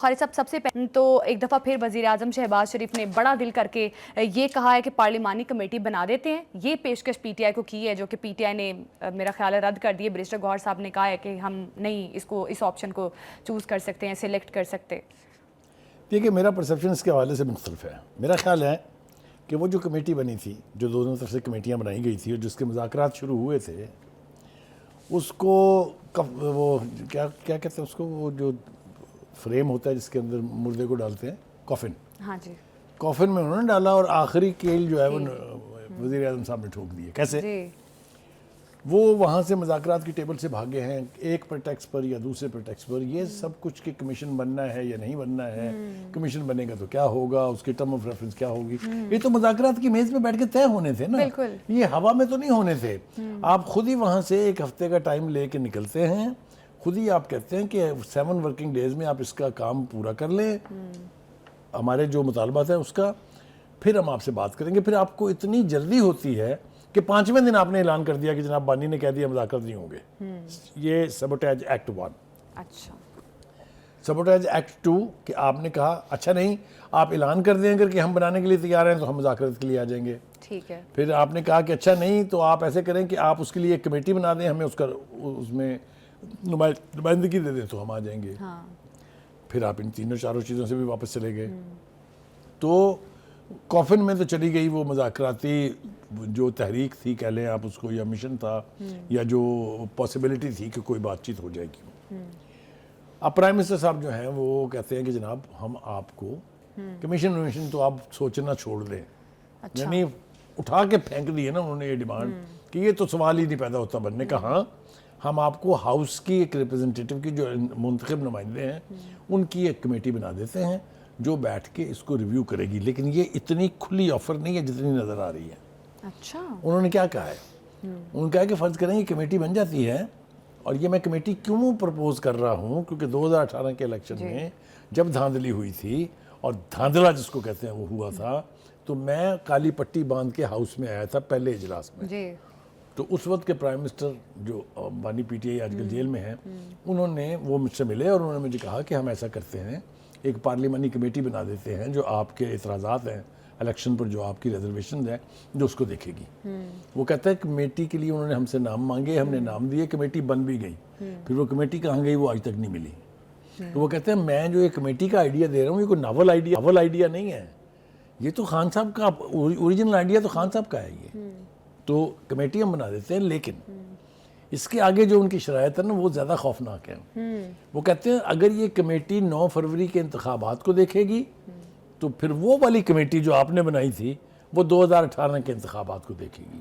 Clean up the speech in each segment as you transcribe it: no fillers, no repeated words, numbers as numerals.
خالد صاحب سب سے پہلے تو ایک دفعہ پھر وزیر اعظم شہباز شریف نے بڑا دل کر کے یہ کہا ہے کہ پارلیمانی کمیٹی بنا دیتے ہیں. یہ پیشکش پی ٹی آئی کو کی ہے جو کہ پی ٹی آئی نے میرا خیال ہے رد کر دی ہے. بیرسٹر گوہر صاحب نے کہا ہے کہ ہم نہیں اس آپشن کو چوز کر سکتے ہیں, سلیکٹ کر سکتے. دیکھیے میرا پرسیپشن اس کے حوالے سے مختلف ہے. میرا خیال ہے کہ وہ جو کمیٹی بنی تھی, جو دونوں طرف سے کمیٹیاں بنائی گئی تھی اور جس کے مذاکرات شروع ہوئے تھے, اس کو وہ کیا کہتے ہیں اس کو, وہ جو فریم ہوتا ہے جس کے اندر مردے کو ڈالتے ہیں, کافن. ہاں جی, کافن میں انہوں نے ڈالا اور آخری کیل جو ہے وہ وزیر اعظم صاحب نے ٹھوک دی. کیسے؟ وہ وہاں سے مذاکرات کی ٹیبل سے بھاگے ہیں ایک پریٹیکس پر یا دوسرے پریٹیکس پر. یہ سب کچھ کہ کمیشن بننا ہے یا نہیں بننا ہے, کمیشن بنے گا تو کیا ہوگا, اس کی ٹرم آف ریفرنس کیا ہوگی, یہ تو مذاکرات کی میز پہ بیٹھ کے طے ہونے تھے نا. یہ ہوا میں تو نہیں ہونے تھے. آپ خود ہی وہاں سے ایک ہفتے کا ٹائم لے کے نکلتے ہیں, خود ہی آپ کہتے ہیں کہ 7 ورکنگ ڈیز میں آپ اس کا کام پورا کر لیں, ہمارے جو مطالبات ہیں اس کا, پھر ہم آپ سے بات کریں گے. پھر آپ کو اتنی جلدی ہوتی ہے کہ 5ویں دن آپ نے اعلان کر دیا کہ جناب بانی نے کہہ دیا مذاکرات نہیں ہوں گے. یہ سیبوٹیج ایکٹ 1. اچھا, سیبوٹیج ایکٹ 2 کہ آپ نے کہا اچھا نہیں, آپ اعلان کر دیں اگر کہ ہم بنانے کے لیے تیار ہیں تو ہم مذاکرات کے لیے آ جائیں گے. ٹھیک ہے. پھر آپ نے کہا کہ اچھا نہیں تو آپ ایسے کریں کہ آپ اس کے لیے ایک کمیٹی بنا دیں, ہمیں اس میں نمائندگی دے دیں تو ہم آ جائیں گے. پھر آپ ان 3-4 چیزوں سے بھی واپس چلے گئے. تو کافن میں تو چلی گئی وہ مذاکراتی جو تحریک تھی کہہ لیں آپ اس کو, یا مشن تھا, یا جو پاسبلٹی تھی کہ کوئی بات چیت ہو جائے گی. اب پرائم منسٹر صاحب جو ہیں وہ کہتے ہیں کہ جناب ہم آپ کو کمیشن تو آپ سوچنا چھوڑ دیں. یعنی اٹھا کے پھینک دی ہے نا انہوں نے یہ ڈیمانڈ کہ یہ تو سوال ہی نہیں پیدا ہوتا بننے کا. ہاں ہم آپ کو ہاؤس کی ایک ریپرزنٹیٹیو کی جو منتخب نمائندے ہیں ان کی ایک کمیٹی بنا دیتے ہیں جو بیٹھ کے اس کو ریویو کرے گی. لیکن یہ اتنی کھلی آفر نہیں ہے جتنی نظر آ رہی ہے. اچھا, انہوں نے کیا کہا ہے, انہوں نے کہا کہ فرض کریں یہ کمیٹی بن جاتی ہے, اور یہ میں کمیٹی کیوں پرپوز کر رہا ہوں کیونکہ 2018 کے الیکشن میں جب دھاندلی ہوئی تھی, اور دھاندلا جس کو کہتے ہیں وہ ہوا تھا, تو میں کالی پٹی باندھ کے ہاؤس میں آیا تھا پہلے اجلاس میں. تو اس وقت کے پرائم منسٹر جو بانی پی ٹی آئی آج کل جیل میں ہیں, انہوں نے وہ مجھ سے ملے اور انہوں نے مجھے کہا کہ ہم ایسا کرتے ہیں, ایک پارلیمانی کمیٹی بنا دیتے ہیں جو آپ کے اعتراضات ہیں الیکشن پر, جو آپ کی ریزرویشنز ہیں, جو اس کو دیکھے گی. وہ کہتا ہے کمیٹی کے لیے انہوں نے ہم سے نام مانگے, ہم نے نام دیے, کمیٹی بن بھی گئی. پھر وہ کمیٹی کہاں گئی وہ آج تک نہیں ملی. تو وہ کہتے ہیں میں جو یہ کمیٹی کا آئیڈیا دے رہا ہوں یہ کوئی ناول آئیڈیا نہیں ہے, یہ تو خان صاحب کا اوریجنل آئیڈیا تو خان صاحب کا ہے. یہ تو کمیٹی ہم بنا دیتے ہیں, لیکن اس کے آگے جو ان کی شرائط ہے نا وہ زیادہ خوفناک ہے. وہ کہتے ہیں اگر یہ کمیٹی 9 فروری کے انتخابات کو دیکھے گی تو پھر وہ والی کمیٹی جو آپ نے بنائی تھی وہ 2018 کے انتخابات کو دیکھے گی.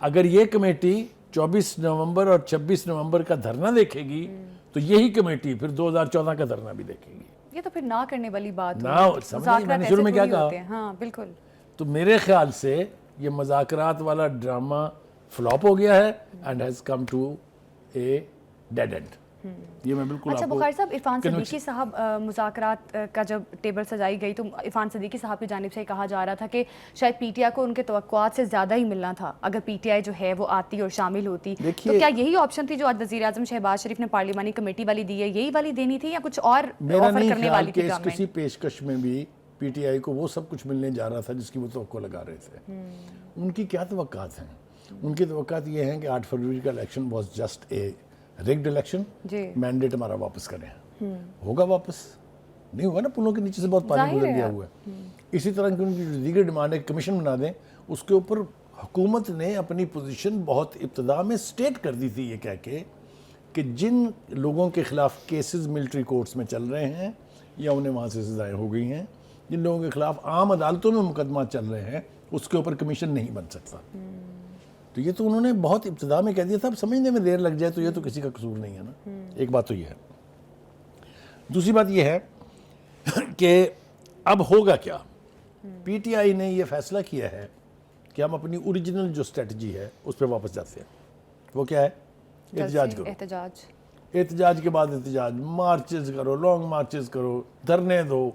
اگر یہ کمیٹی 24 نومبر اور 26 نومبر کا دھرنا دیکھے گی تو یہی کمیٹی پھر 2014 کا دھرنا بھی دیکھے گی. یہ تو پھر نہ کرنے والی بات ہے. میں نے شروع میں کیا کہا, ہاں بالکل. تو میرے خیال سے یہ مذاکرات والا ڈرامہ فلاپ ہو گیا ہے and has come to a dead end. یہ میں بالکل. اچھا بخاری صاحب, عرفان صدیقی صاحب مذاکرات کا جب ٹیبل سجائی گئی تو عرفان صدیقی صاحب کی جانب سے کہا جا رہا تھا کہ شاید پی ٹی آئی کو ان کے توقعات سے زیادہ ہی ملنا تھا اگر پی ٹی آئی جو ہے وہ آتی اور شامل ہوتی. تو کیا یہی آپشن تھی جو آج وزیر اعظم شہباز شریف نے پارلیمانی کمیٹی والی دی ہے, یہی والی دینی تھی یا کچھ اور آفر کرنے والی تھی گورنمنٹ؟ کسی پیشکش میں بھی پی ٹی آئی کو وہ سب کچھ ملنے جا رہا تھا جس کی وہ توقع لگا رہے تھے. ان کی کیا توقعات ہیں؟ ان کی توقعات یہ ہیں کہ 8 فروری کا election was just a ragged election, mandate ہمارا واپس کریں. ہوگا واپس نہیں ہوگا نا, پلوں کے نیچے سے بہت پانی گزر گیا ہوا ہے. اسی طرح کی ان کی جو دیگر ڈیمانڈ ہے کمیشن بنا دیں, اس کے اوپر حکومت نے اپنی پوزیشن بہت ابتدا میں سٹیٹ کر دی تھی یہ کہہ کے کہ جن لوگوں کے خلاف کیسز ملٹری کورٹس میں چل رہے ہیں یا انہیں وہاں سے سزائیں ہو گئی ہیں, جن لوگوں کے خلاف عام عدالتوں میں مقدمات چل رہے ہیں, اس کے اوپر کمیشن نہیں بن سکتا. تو یہ تو انہوں نے بہت ابتدا میں کہہ دیا تھا. اب سمجھنے میں دیر لگ جائے تو یہ تو کسی کا قصور نہیں ہے نا. ایک بات تو یہ ہے. دوسری بات یہ ہے کہ اب ہوگا کیا. پی ٹی آئی نے یہ فیصلہ کیا ہے کہ ہم اپنی اوریجنل جو اسٹریٹجی ہے اس پہ واپس جاتے ہیں. وہ کیا ہے؟ احتجاج کرو. احتجاج کے بعد احتجاج, مارچز کرو, لانگ مارچز کرو, دھرنے دو.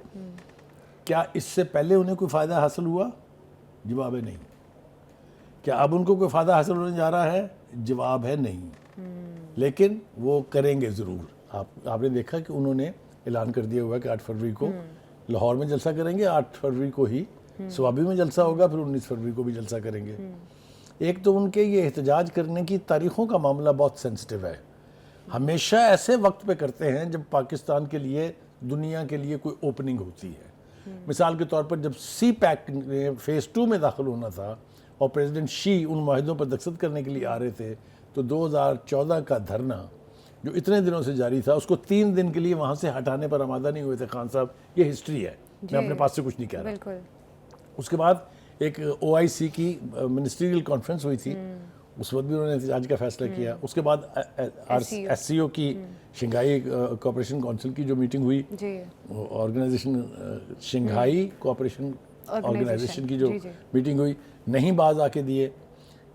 کیا اس سے پہلے انہیں کوئی فائدہ حاصل ہوا؟ جواب ہے نہیں. کیا اب ان کو کوئی فائدہ حاصل ہونے جا رہا ہے؟ جواب ہے نہیں. لیکن وہ کریں گے ضرور. آپ نے دیکھا کہ انہوں نے اعلان کر دیا ہوا ہے کہ 8 فروری کو لاہور میں جلسہ کریں گے, 8 فروری کو ہی سوابی میں جلسہ ہوگا, پھر 19 فروری کو بھی جلسہ کریں گے. ایک تو ان کے یہ احتجاج کرنے کی تاریخوں کا معاملہ بہت سینسٹیو ہے, ہمیشہ ایسے وقت پہ کرتے ہیں جب پاکستان کے لیے دنیا کے لیے کوئی اوپننگ ہوتی ہے. مثال کے طور پر جب سی پیک فیز 2 میں داخل ہونا تھا اور پریزیڈنٹ شی ان معاہدوں پر دستخط کرنے کے لیے آ رہے تھے, تو 2014 کا دھرنا جو اتنے دنوں سے جاری تھا, اس کو 3 دن کے لیے وہاں سے ہٹانے پر آمادہ نہیں ہوئے تھے خان صاحب. یہ ہسٹری ہے, میں اپنے پاس سے کچھ نہیں کہہ رہا. اس کے بعد ایک OIC کی منسٹریل کانفرنس ہوئی تھی, اس وقت بھی انہوں نے احتجاج کا فیصلہ کیا. اس کے بعد SCO کی شنگھائی کوآپریشن کونسل کی جو میٹنگ ہوئی, آرگنائزیشن شنگھائی کوآپریشن آرگنائزیشن کی جو میٹنگ ہوئی, نہیں باز آ کے دیے.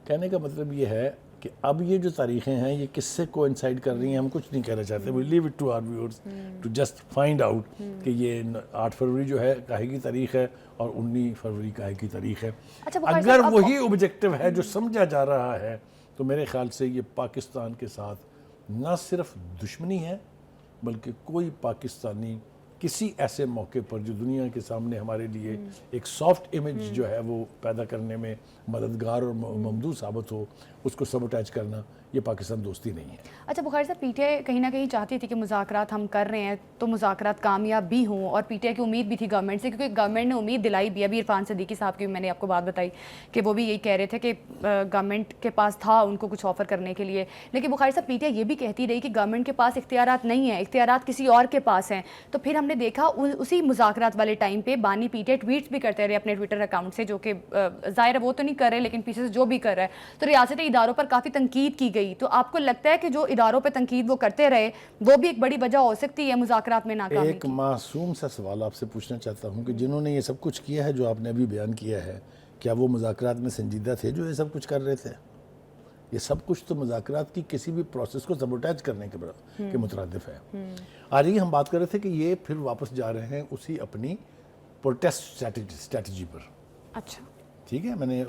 کہنے کا مطلب یہ ہے کہ اب یہ جو تاریخیں ہیں یہ کس سے کوئنسائڈ کر رہی ہیں ہم کچھ نہیں کہنا چاہتے. we leave it to our viewers to just find out کہ یہ 8 فروری جو ہے کاہے کی تاریخ ہے اور 19 فروری کاہے کی تاریخ ہے. اگر وہی اوبجیکٹو ہے جو سمجھا جا رہا ہے تو میرے خیال سے یہ پاکستان کے ساتھ نہ صرف دشمنی ہے, بلکہ کوئی پاکستانی کسی ایسے موقع پر جو دنیا کے سامنے ہمارے لیے ایک سافٹ امیج جو ہے وہ پیدا کرنے میں مددگار اور ممدو ثابت ہو, اس کو سبوٹیج کرنا, یہ پاکستان دوستی نہیں ہے. اچھا بخاری صاحب, PTI کہیں نہ کہیں چاہتی تھی کہ مذاکرات ہم کر رہے ہیں تو مذاکرات کامیاب بھی ہوں, اور PTI کی امید بھی تھی گورنمنٹ سے, کیونکہ گورنمنٹ نے امید دلائی بھی. ابھی عرفان صدیقی صاحب کی میں نے آپ کو بات بتائی کہ وہ بھی یہی کہہ رہے تھے کہ گورنمنٹ کے پاس تھا ان کو کچھ آفر کرنے کے لیے. لیکن بخاری صاحب PTI یہ بھی کہتی رہی کہ گورنمنٹ کے پاس اختیارات نہیں ہیں, اختیارات کسی اور کے پاس ہیں. تو پھر ہم نے دیکھا اسی مذاکرات والے ٹائم پہ بانی PTI ٹویٹس بھی کرتے رہے اپنے ٹویٹر اکاؤنٹ سے, جو کہ ظاہر ہے وہ تو نہیں کر رہے لیکن پیچھے سے جو بھی کر رہا ہے, تو ریاستی اداروں پر کافی تنقید کی گئی. تو آپ کو لگتا ہے کہ جو اداروں پہ تنقید وہ کرتے رہے وہ بھی ایک بڑی وجہ ہو سکتی ہے مذاکرات میں ناکامی کی؟ ایک معصوم سا سوال آپ سے پوچھنا چاہتا ہوں کہ جنہوں نے یہ سب کچھ کیا ہے جو آپ نے ابھی بیان کیا ہے, کیا وہ مذاکرات میں سنجیدہ تھے جو یہ سب کچھ کر رہے تھے؟ یہ سب کچھ تو مذاکرات کی کسی بھی پروسیس کو سبوٹیج کرنے کے مترادف ہے. آج ہی ہم بات کر رہے تھے کہ یہ پھر واپس جا رہے ہیں اسی اپنی پروٹیسٹ اسٹریٹجی پر. اچھا ٹھیک ہے, میں نے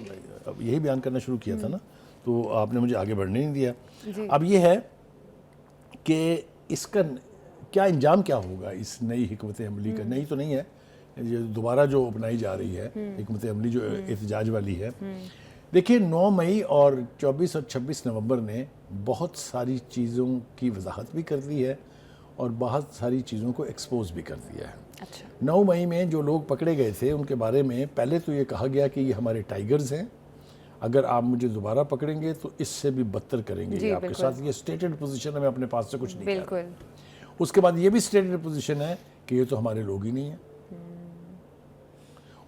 یہی بیان کرنا شروع کیا تھا نا, تو آپ نے مجھے آگے بڑھنے نہیں دیا. اب یہ ہے کہ اس کا کیا انجام کیا ہوگا اس نئی حکمت عملی کا. نئی تو نہیں ہے, یہ دوبارہ جو اپنائی جا رہی ہے حکمت عملی جو احتجاج والی ہے. دیکھیے 9 مئی اور 24 اور 26 نومبر نے بہت ساری چیزوں کی وضاحت بھی کر دی ہے اور بہت ساری چیزوں کو ایکسپوز بھی کر دیا ہے. 9 مئی میں جو لوگ پکڑے گئے تھے ان کے بارے میں پہلے تو یہ کہا گیا کہ یہ ہمارے ٹائیگرز ہیں, اگر آپ مجھے دوبارہ پکڑیں گے تو اس سے بھی بدتر کریں گے آپ کے ساتھ. یہ سٹیٹڈ پوزیشن ہے, میں اپنے پاس سے کچھ نہیں کہہ رہا. اس کے بعد یہ بھی سٹیٹڈ پوزیشن ہے کہ یہ تو ہمارے لوگ ہی نہیں ہیں.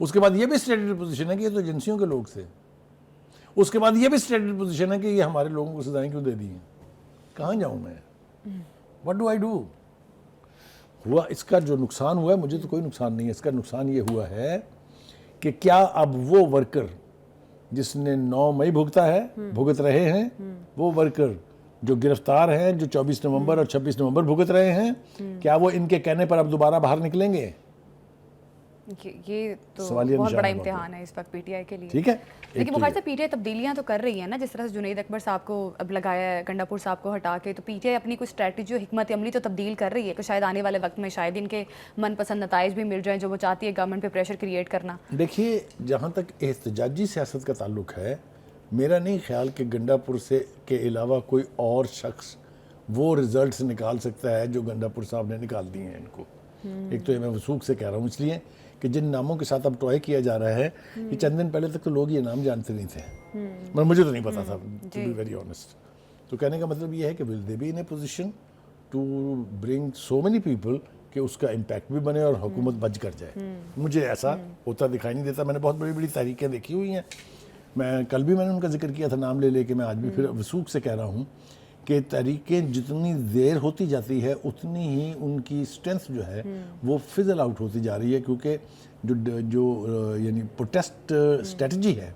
اس کے بعد یہ بھی سٹیٹڈ پوزیشن ہے کہ یہ تو ایجنسیوں کے لوگ تھے. اس کے بعد یہ بھی سٹیٹڈ پوزیشن ہے کہ یہ ہمارے لوگوں کو سزائیں کیوں دے دی ہیں. کہاں جاؤں میں, what do I do؟ ہوا اس کا جو نقصان ہوا ہے, مجھے تو کوئی نقصان نہیں ہے. اس کا نقصان یہ ہوا ہے کہ کیا اب وہ ورکر جس نے 9 مئی بھگت رہے ہیں, وہ ورکر جو گرفتار ہیں, جو 24 نومبر اور 26 نومبر بھگت رہے ہیں, کیا وہ ان کے کہنے پر اب دوبارہ باہر نکلیں گے؟ یہ تو بہت بڑا امتحان ہے اس وقت PTI کے لیے. ٹھیک ہے, لیکن بخاری صاحب PTI تبدیلیاں تو کر رہی ہیں نا, جس طرح سے جنید اکبر صاحب کو اب لگایا ہے, گنڈا پور صاحب کو ہٹا کے, تو PTI اپنی کوئی اسٹریٹجی اور حکمت عملی تو تبدیل کر رہی ہے کہ شاید آنے والے وقت میں شاید ان کے من پسند نتائج بھی مل جائیں جو وہ چاہتی ہے گورنمنٹ پہ پریشر کریٹ کرنا. دیکھیے جہاں تک احتجاجی سیاست کا تعلق ہے, میرا نہیں خیال کہ گنڈا پور سے کے علاوہ کوئی اور شخص وہ رزلٹس نکال سکتا ہے جو گنڈا پور صاحب نے نکال دیے ہیں ان کو. ایک تو یہ میں وثوق سے کہہ رہا ہوں اس لیے کہ جن ناموں کے ساتھ اب ٹوائے کیا جا رہا ہے, یہ چند دن پہلے تک تو لوگ یہ نام جانتے نہیں تھے, مجھے تو نہیں پتا تھا to be very honest. تو کہنے کا مطلب یہ ہے کہ will they be in a position to bring so many people کہ اس کا امپیکٹ بھی بنے اور حکومت بچ کر جائے. مجھے ایسا ہوتا دکھائی نہیں دیتا. میں نے بہت بڑی بڑی تحریکیں دیکھی ہوئی ہیں, میں کل بھی میں نے ان کا ذکر کیا تھا نام لے کے, میں آج بھی پھر وثوق سے کہہ رہا ہوں کہ تحریکیں جتنی دیر ہوتی جاتی ہے اتنی ہی ان کی اسٹرینتھ جو ہے وہ فزل آؤٹ ہوتی جا رہی ہے, کیونکہ جو یعنی پروٹیسٹ اسٹریٹجی ہے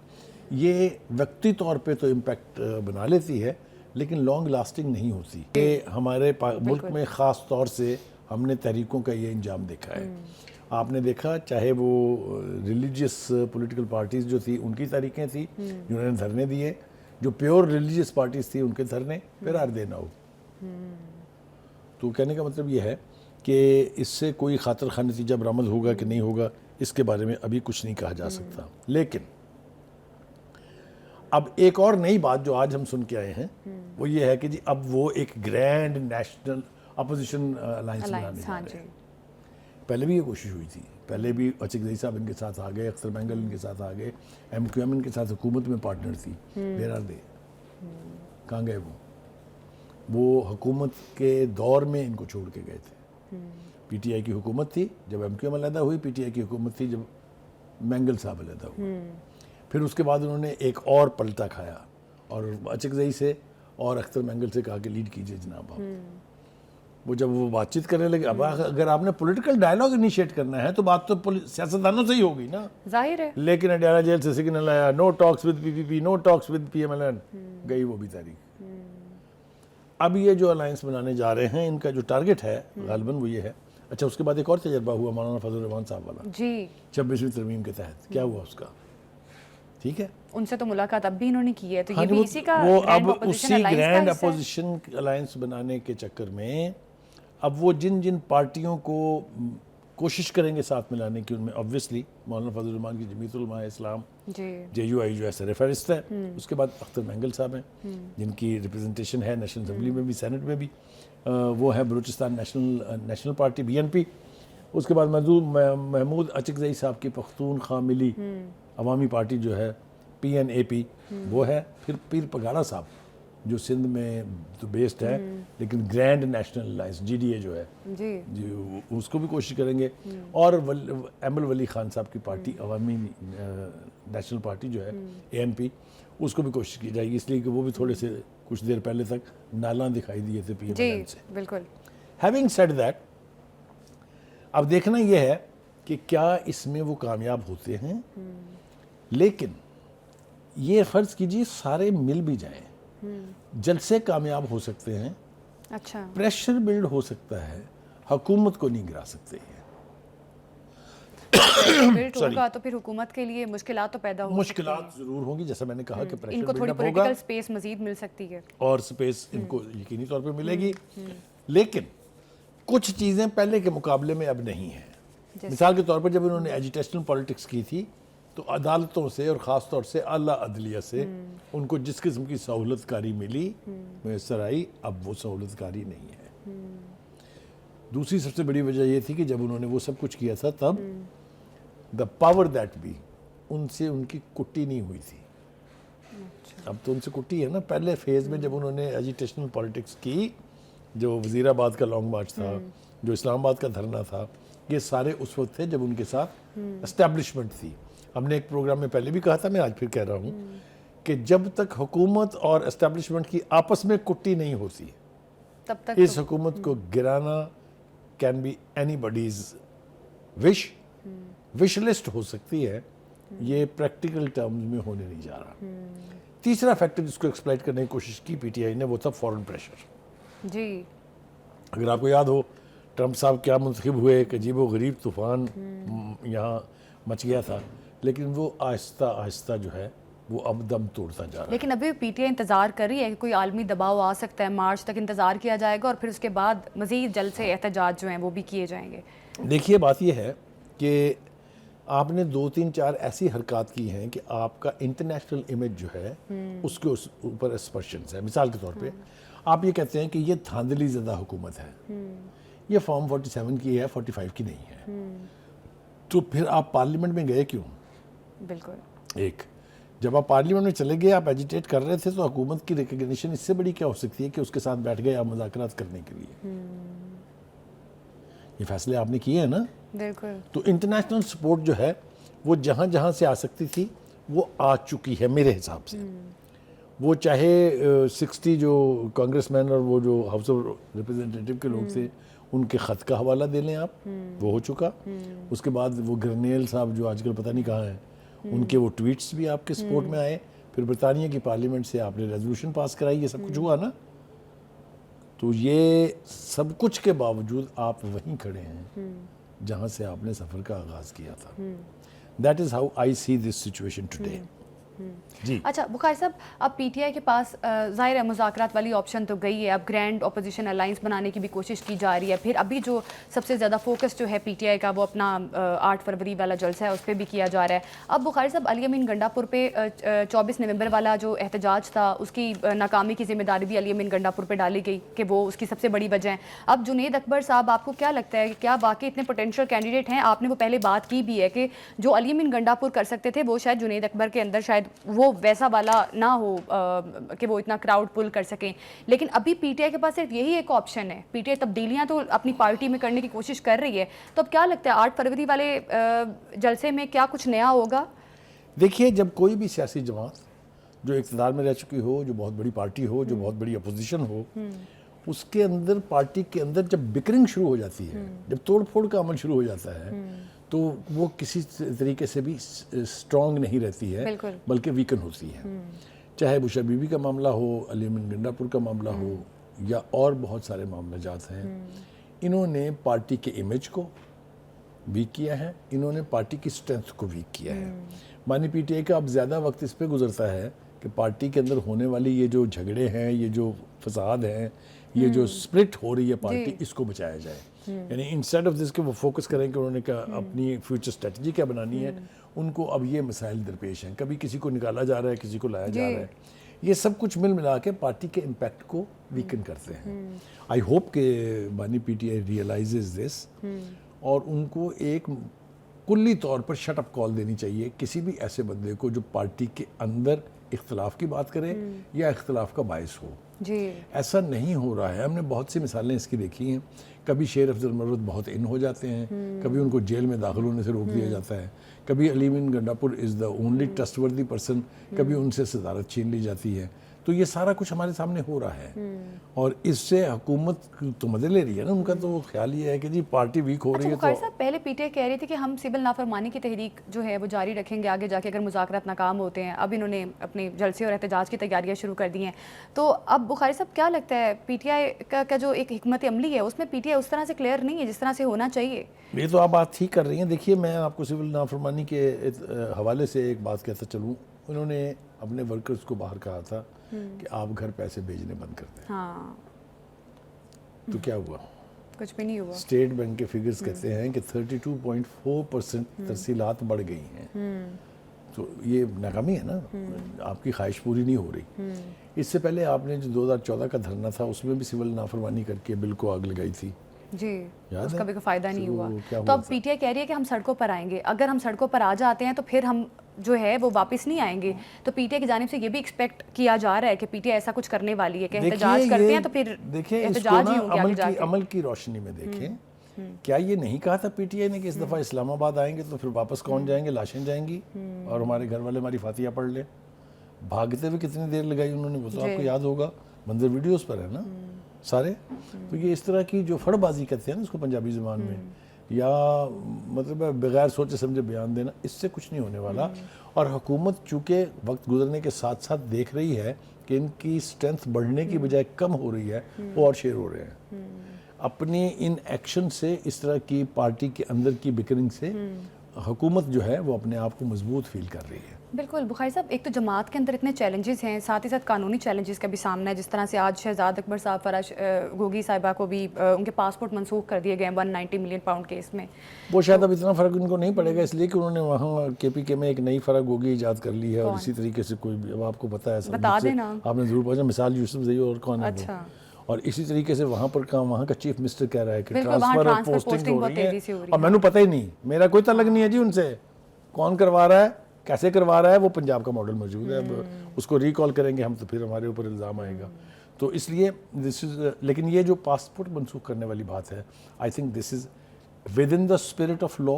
یہ وقتی طور پہ تو امپیکٹ بنا لیتی ہے لیکن لانگ لاسٹنگ نہیں ہوتی. کہ ہمارے ملک میں خاص طور سے ہم نے تحریکوں کا یہ انجام دیکھا ہے. آپ نے دیکھا چاہے وہ ریلیجیس پولیٹیکل پارٹیز جو تھی ان کی تحریکیں تھیں جنہوں نے دھرنے دیے, جو پیور ریلیجیس پارٹیز تھی ان کے دھرنے, پھر آر دے ناؤ. تو کہنے کا مطلب یہ ہے کہ اس سے کوئی خاطر خواہ نتیجہ برآمد ہوگا کہ نہیں ہوگا اس کے بارے میں ابھی کچھ نہیں کہا جا سکتا. لیکن اب ایک اور نئی بات جو آج ہم سن کے آئے ہیں وہ یہ ہے کہ جی اب وہ ایک گرینڈ نیشنل اپوزیشن الائنس بنانے جا رہے ہیں. پہلے بھی یہ کوشش ہوئی تھی, پہلے بھی اچک صاحب ان کے ساتھ آ گئے, اختر مینگل ان کے ساتھ آ گئے, ایم کیو ایم ان کے ساتھ حکومت میں پارٹنر تھی. ویئر آر دے؟ کہاں گئے وہ حکومت کے دور میں ان کو چھوڑ کے گئے تھے. پی ٹی آئی کی حکومت تھی جب ایم کیو ایم علیحدہ ہوئی, پی ٹی آئی کی حکومت تھی جب مینگل صاحب علیحدہ ہوئے. پھر اس کے بعد انہوں نے ایک اور پلٹا کھایا اور اچکزئی سے اور اختر مینگل سے کہا کہ لیڈ کیجئے جناب آپ. وہ جب وہ بات چیت کرنے لگے, اب اگر آپ نے پولیٹیکل ڈائلاگ انیشیٹ کرنا ہے تو بات تو سیاستدانوں سے ہی ہوگی نا, ظاہر ہے. لیکن اڈیالہ جیل سے سگنل آیا no talks with P P P, no talks with P M L N, گئی وہ بھی تاریخ. اب یہ جو الائنس بنانے جا رہے ہیں ان کا جو ٹارگٹ ہے غالباً وہ یہ ہے. اچھا, اس کے بعد ایک اور تجربہ ہوا مولانا فضل الرحمان صاحب والا جی 26ویں ترمیم کے تحت. کیا ہوا اس کا؟ ٹھیک ہے, ان سے تو ملاقات اب بھی انہوں نے کی ہے, تو یہ بھی اسی کا وہ اب اسی گرینڈ اپوزیشن الائنس بنانے کے چکر میں اب وہ جن جن پارٹیوں کو کوشش کریں گے ساتھ ملانے کی, ان میں obviously مولانا فضل الرحمان کی جمعیت علماء اسلام, جے یو آئی جو ہے سر فہرست ہے. اس کے بعد اختر مینگل صاحب ہیں جن کی ریپرزنٹیشن ہے نیشنل اسمبلی میں بھی, سینٹ میں بھی. وہ ہے Balochistan national party B N P. اس کے بعد محمود اچکزئی صاحب کی پختونخوا ملی عوامی پارٹی جو ہے پی این اے پی وہ ہے. پھر پیر پگاڑا صاحب جو سندھ میں تو بیسڈ ہے لیکن Grand National Alliance G D A جو ہے جی اس کو بھی کوشش کریں گے. اور احمد ولی خان صاحب کی پارٹی عوامی نیشنل پارٹی جو ہے اے این پی, اس کو بھی کوشش کی جائے گی, اس لیے کہ وہ بھی تھوڑے سے کچھ دیر پہلے تک نالاں دکھائی دیے تھے پی ایم ایل این سے. بالکل. ہیونگ سیڈ دیٹ, اب دیکھنا یہ ہے کہ کیا اس میں وہ کامیاب ہوتے ہیں. لیکن یہ فرض کیجیے سارے مل بھی جائیں, جلسے کامیاب ہو سکتے ہیں, اچھا پریشر بلڈ ہو سکتا ہے, حکومت کو نہیں گرا سکتے ہیں. بلڈ ہوگا تو پھر حکومت کے لیے مشکلات تو پیدا ہو مشکلات ضرور ہوں گی, جیسا میں نے کہا کہ ان پریشر کو تھوڑی بلڈ اپ ہوگا پولیٹیکل سپیس مزید مل سکتی ہے, اور سپیس ان کو یقینی طور پہ ملے گی. لیکن کچھ چیزیں پہلے کے مقابلے میں اب نہیں ہیں. مثال کے طور پر جب انہوں نے ایجیٹیشنل پالیٹکس کی تھی تو عدالتوں سے اور خاص طور سے اعلیٰ عدلیہ سے ان کو جس قسم کی سہولت کاری ملی میسر آئی, اب وہ سہولت کاری نہیں ہے. دوسری سب سے بڑی وجہ یہ تھی کہ جب انہوں نے وہ سب کچھ کیا تھا تب دا پاور دیٹ بھی ان سے ان کی کٹی نہیں ہوئی تھی. اب تو ان سے کٹی ہے نا. پہلے فیز میں جب انہوں نے ایجیٹیشنل پالیٹکس کی, جو وزیر آباد کا لانگ مارچ تھا, جو اسلام آباد کا دھرنا تھا, یہ سارے اس وقت تھے جب ان کے ساتھ اسٹیبلشمنٹ تھی. ہم نے ایک پروگرام میں پہلے بھی کہا تھا, میں آج پھر کہہ رہا ہوں کہ جب تک حکومت اور اسٹیبلشمنٹ کی آپس میں کٹی نہیں ہوتی تب تک اس حکومت کو گرانا can be any bodies wish list ہو سکتی ہے, یہ پریکٹیکل ٹرمز میں ہونے نہیں جا رہا. تیسرا فیکٹر جس کو ایکسپلائٹ کرنے کی کوشش کی پی ٹی آئی نے وہ تھا فورن پریشر. جی اگر آپ کو یاد ہو ٹرمپ صاحب کیا منتخب ہوئے, ایک عجیب و غریب طوفان یہاں مچ گیا تھا, لیکن وہ آہستہ آہستہ جو ہے وہ اب دم توڑتا جا رہا ہے. لیکن ابھی پی ٹی آئی انتظار کر رہی ہے کہ کوئی عالمی دباؤ آ سکتا ہے, مارچ تک انتظار کیا جائے گا اور پھر اس کے بعد مزید جلسے احتجاج جو ہیں وہ بھی کیے جائیں گے. دیکھیے بات یہ ہے کہ آپ نے 2-3-4 ایسی حرکات کی ہیں کہ آپ کا انٹرنیشنل امیج جو ہے اس کے اوپر اسپرشنز ہے. مثال کے طور پہ آپ یہ کہتے ہیں کہ یہ دھاندلی زدہ حکومت ہے, یہ فارم 47 کی ہے, 45 کی نہیں ہے. تو پھر آپ پارلیمنٹ میں گئے کیوں؟ بالکل. ایک جب آپ پارلیمنٹ میں چلے گئے, آپ ایجیٹیٹ کر رہے تھے, تو حکومت کی ریکگنیشن اس سے بڑی کیا ہو سکتی ہے کہ اس کے ساتھ بیٹھ گئے آپ مذاکرات کرنے کے لیے. یہ فیصلے آپ نے کیے ہیں نا. بالکل. تو انٹرنیشنل سپورٹ جو ہے وہ جہاں جہاں سے آ سکتی تھی وہ آ چکی ہے میرے حساب سے. وہ چاہے 60 جو کانگریس مین اور وہ جو ہاؤس آف ریپرزینٹیٹیو کے لوگ تھے ان کے خط کا حوالہ دے لیں آپ, وہ ہو چکا. اس کے بعد وہ گرنیل صاحب جو آج کل پتہ نہیں کہاں ہیں, ان کے وہ ٹویٹس بھی آپ کے سپورٹ میں آئے. پھر برطانیہ کی پارلیمنٹ سے آپ نے ریزولوشن پاس کرائی, یہ سب کچھ ہوا نا. تو یہ سب کچھ کے باوجود آپ وہیں کھڑے ہیں جہاں سے آپ نے سفر کا آغاز کیا تھا. That is how I see this situation today. جی اچھا بخاری صاحب، اب پی ٹی آئی کے پاس ظاہر ہے مذاکرات والی آپشن تو گئی ہے، اب گرینڈ اپوزیشن الائنس بنانے کی بھی کوشش کی جا رہی ہے، پھر ابھی جو سب سے زیادہ فوکس جو ہے پی ٹی آئی کا وہ اپنا 8 فروری والا جلسہ ہے اس پہ بھی کیا جا رہا ہے. اب بخاری صاحب، علی امین گنڈا پور پہ 24 نومبر والا جو احتجاج تھا اس کی ناکامی کی ذمہ داری بھی علی امین گنڈا پور پہ ڈالی گئی کہ وہ اس کی سب سے بڑی وجہ ہے. اب جنید اکبر صاحب، آپ کو کیا لگتا ہے کہ کیا واقعی اتنے پوٹینشیل کینڈیڈیٹ ہیں؟ آپ نے وہ پہلے بات کی بھی ہے کہ جو علی امین گنڈا پور کر سکتے تھے وہ شاید جنید اکبر کے اندر شاید وہ ویسا والا نہ ہو کہ وہ اتنا کراؤڈ پل کر سکیں، لیکن ابھی پی ٹی آئی کے پاس صرف یہی ایک آپشن ہے. پی ٹی آئی تبدیلیاں تو اپنی پارٹی میں کرنے کی کوشش کر رہی ہے، تو اب کیا لگتا ہے 8 فروری والے جلسے میں کیا کچھ نیا ہوگا؟ دیکھیے، جب کوئی بھی سیاسی جماعت جو اقتدار میں رہ چکی ہو، جو بہت بڑی پارٹی ہو، جو بہت بڑی اپوزیشن ہو، اس کے اندر پارٹی کے اندر جب بکرنگ شروع ہو جاتی ہے، جب توڑ پھوڑ کا عمل شروع ہو جاتا ہے، تو وہ کسی طریقے سے بھی اسٹرانگ نہیں رہتی ہے، بلکہ ویکن ہوتی ہے. چاہے بشا بی بی کا معاملہ ہو، علی امین گنڈا پور کا معاملہ ہو، یا اور بہت سارے معاملہ جات ہیں. انہوں نے پارٹی کے امیج کو ویک کیا ہے، انہوں نے پارٹی کی اسٹرینتھ کو ویک کیا ہے. مانی پی ٹی آئی کا اب زیادہ وقت اس پہ گزرتا ہے کہ پارٹی کے اندر ہونے والی یہ جو جھگڑے ہیں، یہ جو فساد ہیں، یہ جو سپلٹ ہو رہی ہے پارٹی، اس کو بچایا جائے. یعنی انسٹیڈ آف دس کہ وہ فوکس کریں کہ انہوں نے اپنی فیوچر اسٹریٹجی کیا بنانی ہے، ان کو اب یہ مسائل درپیش ہیں. کبھی کسی کو نکالا جا رہا ہے، کسی کو لایا جا رہا ہے. یہ سب کچھ مل ملا کے پارٹی کے امپیکٹ کو ویکن کرتے ہیں. آئی ہوپ کہ بانی پی ٹی آئی ریئلائزز دس، اور ان کو ایک کلی طور پر شٹ اپ کال دینی چاہیے کسی بھی ایسے بندے کو جو پارٹی کے اندر اختلاف کی بات کرے یا اختلاف کا باعث ہو. ایسا نہیں ہو رہا ہے. ہم نے بہت سی مثالیں اس کی دیکھی ہیں. کبھی شیر افضل مرود بہت ان ہو جاتے ہیں، کبھی ان کو جیل میں داخل ہونے سے روک دیا جاتا ہے، کبھی علی امین گنڈا پور از دا اونلی ٹرسٹ وردی پرسن، کبھی ان سے صدارت چھین لی جاتی ہے. تو یہ سارا کچھ ہمارے سامنے ہو رہا ہے، اور اس سے حکومت تو مدد لے رہی ہے نا. ان کا تو خیال یہ ہے کہ جی پارٹی ویک ہو رہی ہے. تو صاحب، پہلے پی ٹی آئی کہہ رہی تھی کہ ہم سول نافرمانی کی تحریک جو ہے وہ جاری رکھیں گے آگے جا کے اگر مذاکرات ناکام ہوتے ہیں. اب انہوں نے اپنے جلسے اور احتجاج کی تیاریاں شروع کر دی ہیں. تو اب بخاری صاحب کیا لگتا ہے پی ٹی آئی کا جو ایک حکمت عملی ہے اس میں پی ٹی آئی اس طرح سے کلیئر نہیں ہے جس طرح سے ہونا چاہیے؟ یہ تو آپ بات ٹھیک کر رہی ہیں. دیکھیے، میں آپ کو سول نافرمانی کے حوالے سے ایک بات کہتا چلوں. انہوں نے اپنے ورکرز کو باہر کہا تھا کہ آپ گھر پیسے بھیجنے بند کر دیں. تو کیا ہوا؟ کچھ بھی نہیں ہوا. اسٹیٹ بینک کے فگرز کہتے ہیں کہ 32.4% ترسیلات بڑھ گئی ہیں. تو یہ ناکامی ہے نا، آپ کی خواہش پوری نہیں ہو رہی. اس سے پہلے آپ نے جو 2014 کا دھرنا تھا اس میں بھی سول نافرمانی کر کے بل کو آگ لگائی تھی. اس کا بھی کوئی فائدہ نہیں ہوا. تو اب پی ٹی آئی کہہ رہی ہے کہ ہم سڑکوں پر آئیں گے. اگر ہم سڑکوں پر آ جاتے ہیں تو پھر ہم جو ہے وہ واپس نہیں آئیں گے. تو پی ٹی آئی کی جانب سے یہ بھی ایکسپیکٹ کیا جا رہا ہے کہ پی ٹی آئی ایسا کچھ کرنے والی ہے کہ احتجاج کرتے ہیں تو پھر احتجاج ہی ہوں گے آگے جا کے. عمل کی روشنی میں دیکھیں، کیا یہ نہیں کہا تھا پی ٹی آئی نے کہ اس دفعہ اسلام آباد آئیں گے تو پھر واپس کون جائیں گے؟ لاشیں جائیں گی اور ہمارے گھر والے ہماری فاتحہ پڑھ لیں. بھاگتے ہوئے کتنی دیر لگائی انہوں نے، وہ تو آپ کو یاد ہوگا، منظر ویڈیوز پر ہے نا سارے. تو یہ اس طرح کی جو فڑ بازی کرتے ہیں نا اس کو پنجابی زبان میں، یا مطلب بغیر سوچے سمجھے بیان دینا، اس سے کچھ نہیں ہونے والا. اور حکومت چونکہ وقت گزرنے کے ساتھ ساتھ دیکھ رہی ہے کہ ان کی اسٹرینتھ بڑھنے کی بجائے کم ہو رہی ہے، وہ اور شیر ہو رہے ہیں. اپنی ان ایکشن سے، اس طرح کی پارٹی کے اندر کی بکرنگ سے حکومت جو ہے وہ اپنے آپ کو مضبوط فیل کر رہی ہے. بالکل بخاری صاحب، ایک تو جماعت کے اندر اتنے چیلنجز ہیں، ساتھ ہی ساتھ قانونی چیلنجز کا بھی سامنا ہے. جس طرح سے آج شہزاد اکبر صاحب، فرش گوگی صاحبہ کو بھی ان کے پاسپورٹ منسوخ کر دیے گئے ہیں 190 ملین پاؤنڈ کیس میں. وہ شاید اب اتنا فرق ان کو نہیں پڑے گا، اس لیے کہ انہوں نے وہاں کے پی کے میں ایک نئی فرق گوگی ایجاد کر لی ہے. اور اسی طریقے سے کوئی بھی، اب آپ کو پتہ ہے، بتا دینا، آپ نے ضرور پوچھا، مثال یوسف زئی اور کون ہے. اچھا. اور اسی طریقے سے وہاں پر وہاں کا چیف منسٹر کہہ رہا ہے کہ ٹرانسفر اور پوسٹنگ ہو رہی ہے، اور میں نے پتہ ہی نہیں، میرا کوئی تعلق نہیں ہے جی ان سے. کون کروا رہا ہے، کیسے کروا رہا ہے، وہ پنجاب کا ماڈل موجود ہے. اب اس کو ریکال کریں گے ہم تو پھر ہمارے اوپر الزام آئے گا. تو اس لیے لیکن یہ جو پاسپورٹ منسوخ کرنے والی بات ہے، I think this is with in the spirit of law.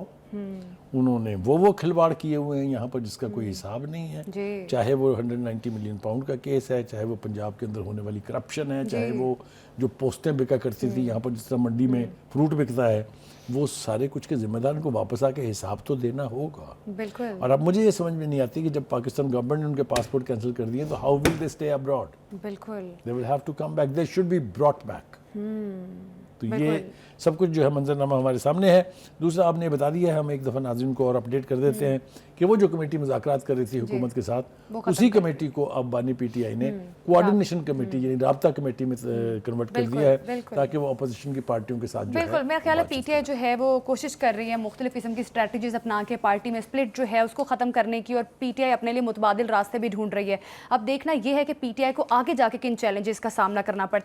انہوں نے وہ کھلواڑ کیے ہوئے ہیں یہاں پر جس کا کوئی حساب نہیں ہے. چاہے وہ 190 ملین پاؤنڈ کا کیس ہے، چاہے وہ پنجاب کے اندر ہونے والی کرپشن ہے، چاہے وہ جو پوسٹیں بکا کرتی تھی یہاں پر، جس طرح منڈی میں فروٹ بکتا ہے، وہ سارے کچھ کے ذمہ دار کو واپس آ کے حساب تو دینا ہوگا. بالکل. اور اب مجھے یہ سمجھ میں نہیں آتی کہ جب پاکستان گورنمنٹ نے ان کے پاسپورٹ کینسل کر دیے تو how will they stay abroad? بالکل. They will have to come back, they should be brought back. تو یہ سب کچھ جو ہے منظرنامہ ہمارے سامنے ہے. دوسرا آپ نے بتا دیا ہے, ہم ایک دفعہ ناظرین کو اور اپڈیٹ کر دیتے ہیں کہ وہ جو کمیٹی مذاکرات کر رہی تھی حکومت کے ساتھ, اسی کمیٹی کو اب بانی پی ٹی آئی نے کوآرڈینیشن کمیٹی یعنی رابطہ کمیٹی میں کنورٹ کر دیا ہے تاکہ وہ اپوزیشن کی پارٹیوں کے ساتھ جو ہے. بالکل, میرا خیال ہے پی ٹی آئی جو ہے وہ کوشش کر رہی ہے مختلف قسم کی اسٹریٹجیز اپنا کے پارٹی میں سپلٹ جو ہے اس کو ختم کرنے کی, اور پی ٹی آئی اپنے لیے متبادل راستے بھی ڈھونڈ رہی ہے. اب دیکھنا یہ ہے کہ پی ٹی آئی کو آگے جا کے کن چیلنجز کا سامنا کرنا پڑتا ہے.